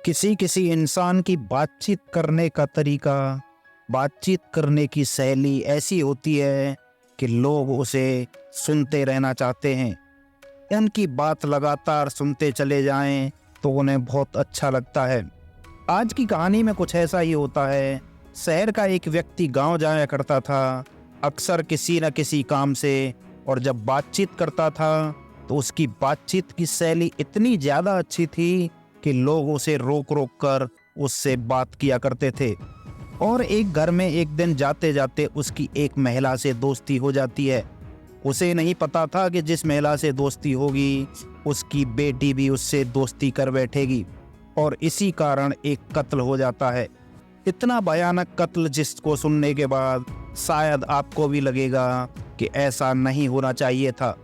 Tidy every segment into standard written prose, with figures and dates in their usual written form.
किसी किसी इंसान की बातचीत करने का तरीका, बातचीत करने की शैली ऐसी होती है कि लोग उसे सुनते रहना चाहते हैं। उनकी बात लगातार सुनते चले जाएं तो उन्हें बहुत अच्छा लगता है। आज की कहानी में कुछ ऐसा ही होता है। शहर का एक व्यक्ति गांव जाया करता था, अक्सर किसी न किसी काम से, और जब बातचीत करता था तो उसकी बातचीत की शैली इतनी ज़्यादा अच्छी थी कि लोग उसे रोक रोक कर उससे बात किया करते थे। और एक घर में एक दिन जाते जाते उसकी एक महिला से दोस्ती हो जाती है। उसे नहीं पता था कि जिस महिला से दोस्ती होगी उसकी बेटी भी उससे दोस्ती कर बैठेगी, और इसी कारण एक कत्ल हो जाता है। इतना भयानक कत्ल जिसको सुनने के बाद शायद आपको भी लगेगा कि ऐसा नहीं होना चाहिए था।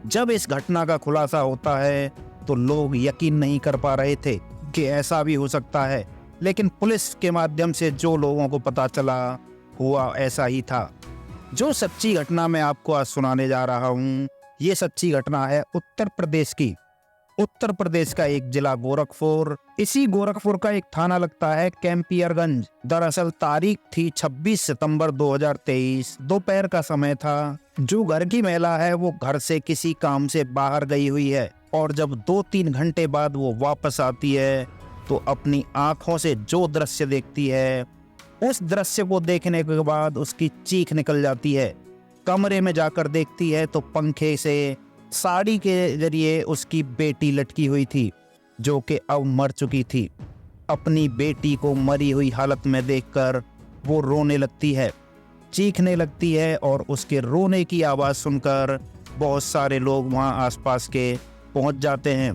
जब इस घटना का खुलासा होता है तो लोग यकीन नहीं कर पा रहे थे कि ऐसा भी हो सकता है, लेकिन पुलिस के माध्यम से जो लोगों को पता चला हुआ ऐसा ही था। जो सच्ची घटना मैं आपको आज सुनाने जा रहा हूँ, ये सच्ची घटना है उत्तर प्रदेश की। उत्तर प्रदेश का एक जिला गोरखपुर, इसी गोरखपुर का एक थाना लगता है कैंपियरगंज। दरअसल तारीख थी 26 सितंबर 2023, दोपहर का समय था। जो घर की महिला है वो घर से किसी काम से बाहर गई हुई है, और जब 2-3 घंटे बाद वो वापस आती है तो अपनी आंखों से जो दृश्य देखती है, उस दृश्य को देखने के बाद उसकी चीख निकल जाती है। कमरे में जाकर देखती है तो पंखे से साड़ी के जरिए उसकी बेटी लटकी हुई थी, जो कि अब मर चुकी थी। अपनी बेटी को मरी हुई हालत में देखकर वो रोने लगती है, चीखने लगती है, और उसके रोने की आवाज़ सुनकर बहुत सारे लोग वहां आसपास के पहुंच जाते हैं,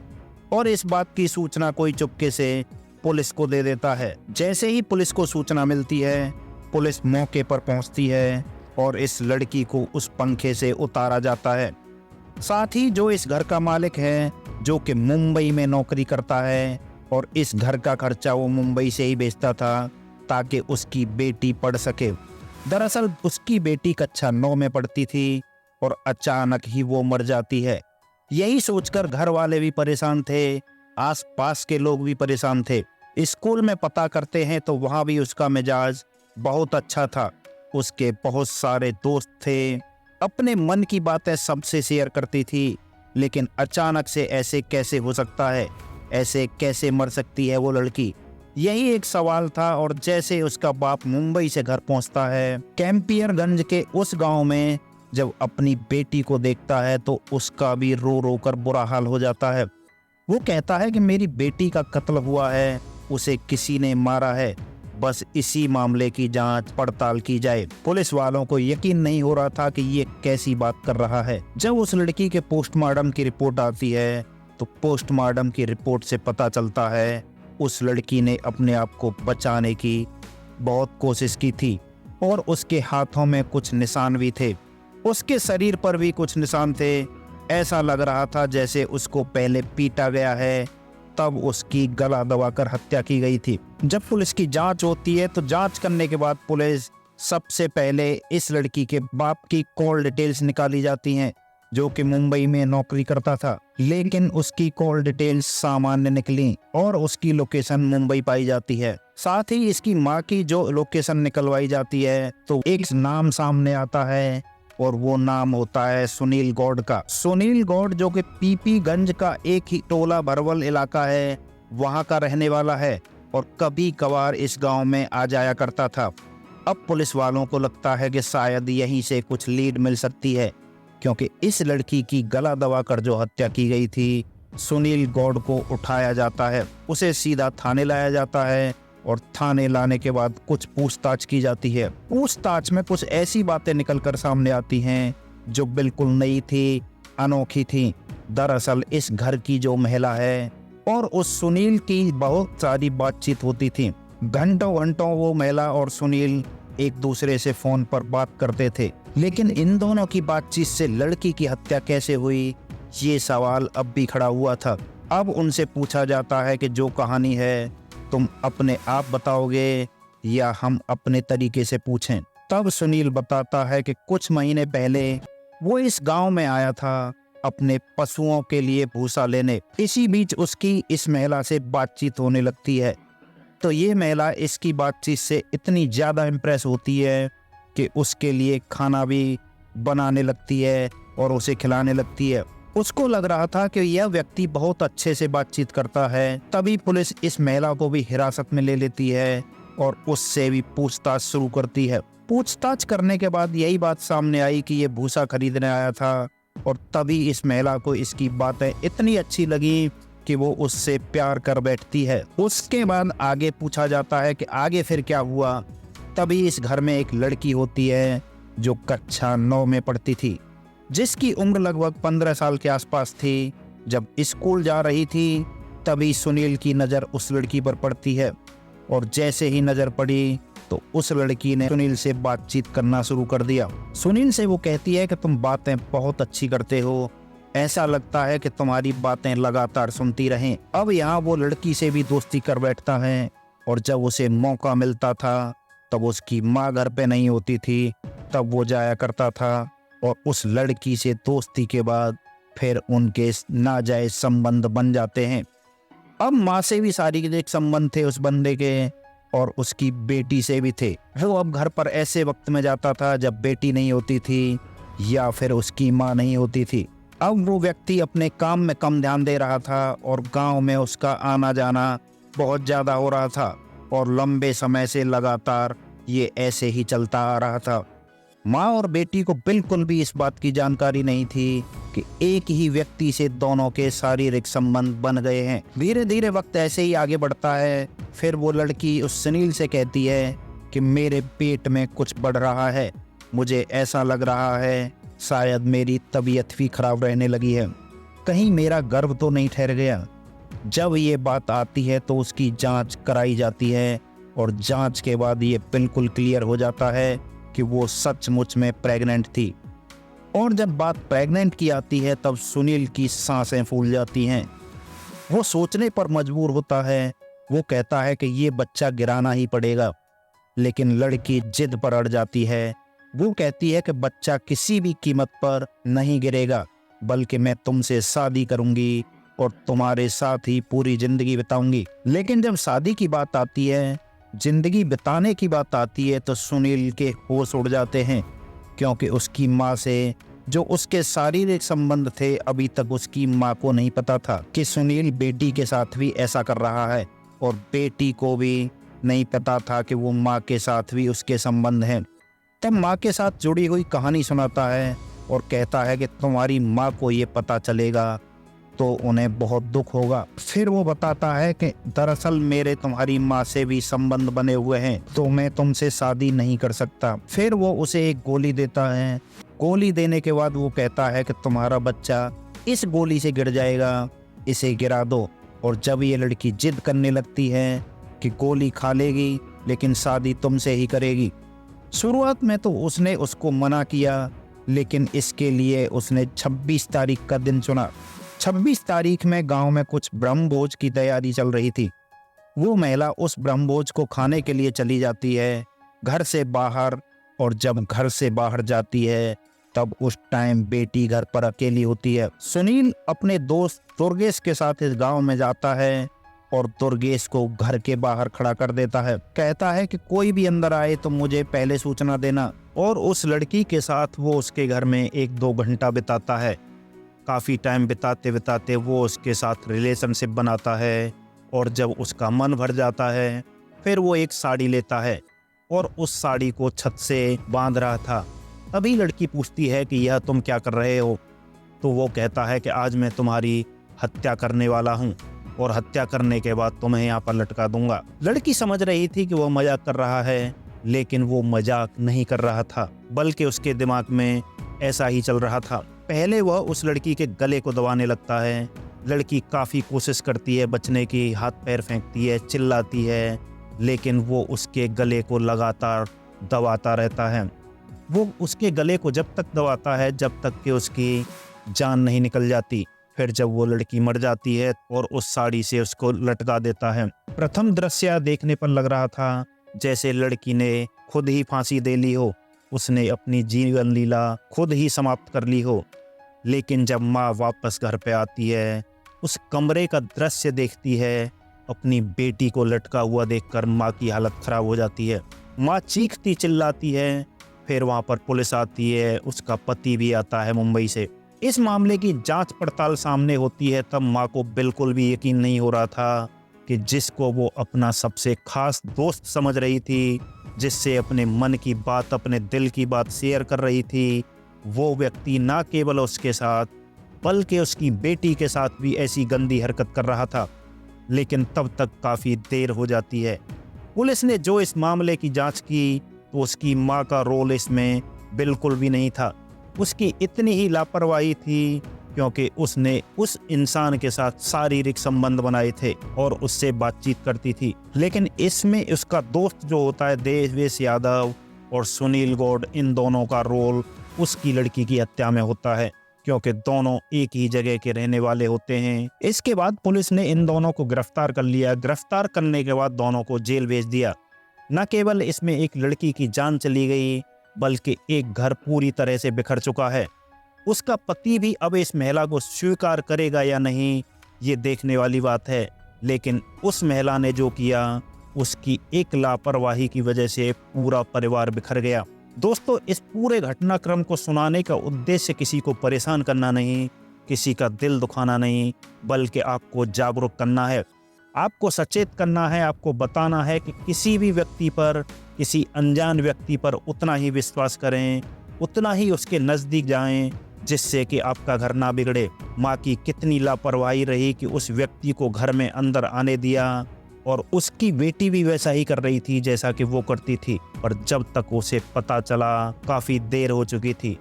और इस बात की सूचना कोई चुपके से पुलिस को दे देता है। जैसे ही पुलिस को सूचना मिलती है, पुलिस मौके पर पहुंचती है और इस लड़की को उस पंखे से उतारा जाता है। साथ ही जो इस घर का मालिक है, जो कि मुंबई में नौकरी करता है, और इस घर का खर्चा वो मुंबई से ही भेजता था ताकि उसकी बेटी पढ़ सके। दरअसल उसकी बेटी कक्षा 9 में पढ़ती थी और अचानक ही वो मर जाती है। यही सोचकर घर वाले भी परेशान थे, आसपास के लोग भी परेशान थे। स्कूल में पता करते हैं तो वहाँ भी उसका मिजाज बहुत अच्छा था। उसके बहुत सारे दोस्त थे, अपने मन की बातें सबसे शेयर करती थी। लेकिन अचानक से ऐसे कैसे हो सकता है, ऐसे कैसे मर सकती है वो लड़की, यही एक सवाल था। और जैसे उसका बाप मुंबई से घर पहुंचता है, कैंपियरगंज के उस गांव में जब अपनी बेटी को देखता है तो उसका भी रो रो कर बुरा हाल हो जाता है। वो कहता है कि मेरी बेटी का कत्ल हुआ है, उसे किसी ने मारा है, बस इसी मामले की जांच पड़ताल की जाए। पुलिस वालों को यकीन नहीं हो रहा था कि ये कैसी बात कर रहा है। जब उस लड़की के पोस्टमार्टम की रिपोर्ट आती है तो पोस्टमार्टम की रिपोर्ट से पता चलता है उस लड़की ने अपने आप को बचाने की बहुत कोशिश की थी, और उसके हाथों में कुछ निशान भी थे, उसके शरीर पर भी कुछ निशान थे। ऐसा लग रहा था जैसे उसको पहले पीटा गया है, तब उसकी गला दबाकर हत्या की गई थी। जब पुलिस की जांच होती है तो जांच करने के बाद पुलिस सबसे पहले इस लड़की के बाप की कॉल डिटेल्स निकाली जाती हैं, जो कि मुंबई में नौकरी करता था। लेकिन उसकी कॉल डिटेल्स सामान्य निकली और उसकी लोकेशन मुंबई पाई जाती है। साथ ही इसकी माँ की जो लोकेशन निकलवाई जाती है तो एक नाम सामने आता है, और वो नाम होता है सुनील गौड़ का। सुनील गौड़ जो कि पीपीगंज का एक ही टोला भरवल इलाका है, वहां का रहने वाला है, और कभी कभार इस गांव में आ जाया करता था। अब पुलिस वालों को लगता है कि शायद यहीं से कुछ लीड मिल सकती है, क्योंकि इस लड़की की गला दबाकर जो हत्या की गई थी, सुनील गौड़ को उठाया जाता है, उसे सीधा थाने लाया जाता है, और थाने लाने के बाद कुछ पूछताछ की जाती है। पूछताछ में कुछ ऐसी बातें निकलकर सामने आती हैं जो बिल्कुल नई थी, अनोखी थी। दरअसल इस घर की जो महिला है और उस सुनील की बहुत सारी बातचीत होती थी। घंटों घंटों वो महिला और सुनील एक दूसरे से फोन पर बात करते थे। लेकिन इन दोनों की बातचीत से लड़की की हत्या कैसे हुई, ये सवाल अब भी खड़ा हुआ था। अब उनसे पूछा जाता है कि जो कहानी है तुम अपने आप बताओगे या हम अपने तरीके से पूछें। तब सुनील बताता है कि कुछ महीने पहले वो इस गांव में आया था, अपने पशुओं के लिए भूसा लेने। इसी बीच उसकी इस महिला से बातचीत होने लगती है। तो ये महिला इसकी बातचीत से इतनी ज़्यादा इम्प्रेस होती है कि उसके लिए खाना भी बनाने लगती है और उसे खिलाने लगती है। उसको लग रहा था कि यह व्यक्ति बहुत अच्छे से बातचीत करता है। तभी पुलिस इस महिला को भी हिरासत में ले लेती है और उससे भी पूछताछ शुरू करती है। पूछताछ करने के बाद यही बात सामने आई कि ये भूसा खरीदने आया था और तभी इस महिला को इसकी बातें इतनी अच्छी लगी कि वो उससे प्यार कर बैठती है। उसके बाद आगे पूछा जाता है कि आगे फिर क्या हुआ। तभी इस घर में एक लड़की होती है जो कक्षा 9 में पढ़ती थी, जिसकी उम्र लगभग 15 साल के आसपास थी। जब स्कूल जा रही थी तभी सुनील की नज़र उस लड़की पर पड़ती है और जैसे ही नज़र पड़ी तो उस लड़की ने सुनील से बातचीत करना शुरू कर दिया। सुनील से वो कहती है कि तुम बातें बहुत अच्छी करते हो, ऐसा लगता है कि तुम्हारी बातें लगातार सुनती रहें। अब यहाँ वो लड़की से भी दोस्ती कर बैठता है और जब उसे मौका मिलता था तब उसकी माँ घर पे नहीं होती थी, तब वो जाया करता था और उस लड़की से दोस्ती के बाद फिर उनके नाजायज संबंध बन जाते हैं। अब माँ से भी शारीरिक संबंध थे उस बंदे के और उसकी बेटी से भी थे। वो अब घर पर ऐसे वक्त में जाता था जब बेटी नहीं होती थी या फिर उसकी माँ नहीं होती थी। अब वो व्यक्ति अपने काम में कम ध्यान दे रहा था और गांव में उसका आना जाना बहुत ज़्यादा हो रहा था और लंबे समय से लगातार ये ऐसे ही चलता आ रहा था। माँ और बेटी को बिल्कुल भी इस बात की जानकारी नहीं थी कि एक ही व्यक्ति से दोनों के शारीरिक संबंध बन गए हैं। धीरे धीरे वक्त ऐसे ही आगे बढ़ता है। फिर वो लड़की उस सुनील से कहती है कि मेरे पेट में कुछ बढ़ रहा है, मुझे ऐसा लग रहा है शायद मेरी तबीयत भी खराब रहने लगी है, कहीं मेरा गर्भ तो नहीं ठहर गया। जब ये बात आती है तो उसकी जांच कराई जाती है और जांच के बाद ये बिल्कुल क्लियर हो जाता है कि वो सचमुच में प्रेग्नेंट थी। और जब बात प्रेग्नेंट की आती है तब सुनील की सांसें फूल जाती हैं। वो सोचने पर मजबूर होता है। वो कहता है कि ये बच्चा गिराना ही पड़ेगा, लेकिन लड़की जिद पर अड़ जाती है। वो कहती है कि बच्चा किसी भी कीमत पर नहीं गिरेगा, बल्कि मैं तुमसे शादी करूंगी और तुम्हारे साथ ही पूरी जिंदगी बिताऊंगी। लेकिन जब शादी की बात आती है, जिंदगी बिताने की बात आती है तो सुनील के होश उड़ जाते हैं, क्योंकि उसकी माँ से जो उसके शारीरिक संबंध थे अभी तक उसकी माँ को नहीं पता था कि सुनील बेटी के साथ भी ऐसा कर रहा है और बेटी को भी नहीं पता था कि वो माँ के साथ भी उसके संबंध हैं। तब माँ के साथ जुड़ी हुई कहानी सुनाता है और कहता है कि तुम्हारी माँ को ये पता चलेगा तो उन्हें बहुत दुख होगा। फिर वो बताता है कि दरअसल मेरे तुम्हारी माँ से भी संबंध बने हुए हैं, तो मैं तुमसे शादी नहीं कर सकता। फिर वो उसे एक गोली देता है। गोली देने के बाद वो कहता है कि तुम्हारा बच्चा इस गोली से गिर जाएगा, इसे गिरा दो। और जब ये लड़की जिद करने लगती है कि गोली खा लेगी लेकिन शादी तुमसे ही करेगी। शुरुआत में तो उसने उसको मना किया, लेकिन इसके लिए उसने 26 तारीख का दिन चुना। 26 तारीख में गांव में कुछ ब्रह्मभोज की तैयारी चल रही थी। वो महिला उस ब्रह्मभोज को खाने के लिए चली जाती है घर से बाहर, और जब घर से बाहर जाती है तब उस टाइम बेटी घर पर अकेली होती है। सुनील अपने दोस्त दुर्गेश के साथ इस गांव में जाता है और दुर्गेश को घर के बाहर खड़ा कर देता है। कहता है कि कोई भी अंदर आए तो मुझे पहले सूचना देना। और उस लड़की के साथ वो उसके घर में 1-2 घंटा बिताता है। काफ़ी टाइम बिताते बिताते वो उसके साथ रिलेशनशिप बनाता है और जब उसका मन भर जाता है फिर वो एक साड़ी लेता है और उस साड़ी को छत से बांध रहा था। तभी लड़की पूछती है कि यह तुम क्या कर रहे हो? तो वो कहता है कि आज मैं तुम्हारी हत्या करने वाला हूँ और हत्या करने के बाद तुम्हें यहाँ पर लटका दूंगा। लड़की समझ रही थी कि वो मजाक कर रहा है, लेकिन वो मजाक नहीं कर रहा था, बल्कि उसके दिमाग में ऐसा ही चल रहा था। पहले वह उस लड़की के गले को दबाने लगता है। लड़की काफ़ी कोशिश करती है बचने की, हाथ पैर फेंकती है, चिल्लाती है, लेकिन वो उसके गले को लगातार दबाता रहता है। वो उसके गले को जब तक दबाता है जब तक कि उसकी जान नहीं निकल जाती। फिर जब वो लड़की मर जाती है और उस साड़ी से उसको लटका देता है। प्रथम दृश्य देखने पर लग रहा था जैसे लड़की ने खुद ही फांसी दे ली हो, उसने अपनी जीवन लीला खुद ही समाप्त कर ली हो। लेकिन जब माँ वापस घर पे आती है, उस कमरे का दृश्य देखती है, अपनी बेटी को लटका हुआ देखकर माँ की हालत खराब हो जाती है। माँ चीखती चिल्लाती है। फिर वहाँ पर पुलिस आती है, उसका पति भी आता है मुंबई से। इस मामले की जांच पड़ताल सामने होती है। तब माँ को बिल्कुल भी यकीन नहीं हो रहा था कि जिसको वो अपना सबसे खास दोस्त समझ रही थी, जिससे अपने मन की बात, अपने दिल की बात शेयर कर रही थी, वो व्यक्ति ना केवल उसके साथ बल्कि उसकी बेटी के साथ भी ऐसी गंदी हरकत कर रहा था। लेकिन तब तक काफ़ी देर हो जाती है। पुलिस ने जो इस मामले की जांच की तो उसकी माँ का रोल इसमें बिल्कुल भी नहीं था। उसकी इतनी ही लापरवाही थी क्योंकि उसने उस इंसान के साथ शारीरिक संबंध बनाए थे और उससे बातचीत करती थी। लेकिन इसमें उसका दोस्त जो होता है देवेश यादव और सुनील गौड़, इन दोनों का रोल उसकी लड़की की हत्या में होता है, क्योंकि दोनों एक ही जगह के रहने वाले होते हैं। इसके बाद पुलिस ने इन दोनों को गिरफ्तार कर लिया। गिरफ्तार करने के बाद दोनों को जेल भेज दिया। न केवल इसमें एक लड़की की जान चली गई, बल्कि एक घर पूरी तरह से बिखर चुका है। उसका पति भी अब इस महिला को स्वीकार करेगा या नहीं, ये देखने वाली बात है। लेकिन उस महिला ने जो किया, उसकी एक लापरवाही की वजह से पूरा परिवार बिखर गया। दोस्तों, इस पूरे घटनाक्रम को सुनाने का उद्देश्य किसी को परेशान करना नहीं, किसी का दिल दुखाना नहीं, बल्कि आपको जागरूक करना है, आपको सचेत करना है, आपको बताना है कि किसी भी व्यक्ति पर, किसी अनजान व्यक्ति पर उतना ही विश्वास करें, उतना ही उसके नज़दीक जाएं, जिससे कि आपका घर ना बिगड़े। माँ की कितनी लापरवाही रही कि उस व्यक्ति को घर में अंदर आने दिया, और उसकी बेटी भी वैसा ही कर रही थी जैसा कि वो करती थी। और जब तक उसे पता चला, काफ़ी देर हो चुकी थी।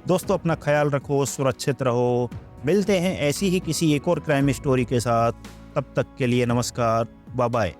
दोस्तों, अपना ख्याल रखो, सुरक्षित रहो। मिलते हैं ऐसी ही किसी एक और क्राइम स्टोरी के साथ। तब तक के लिए नमस्कार, बाय बाय।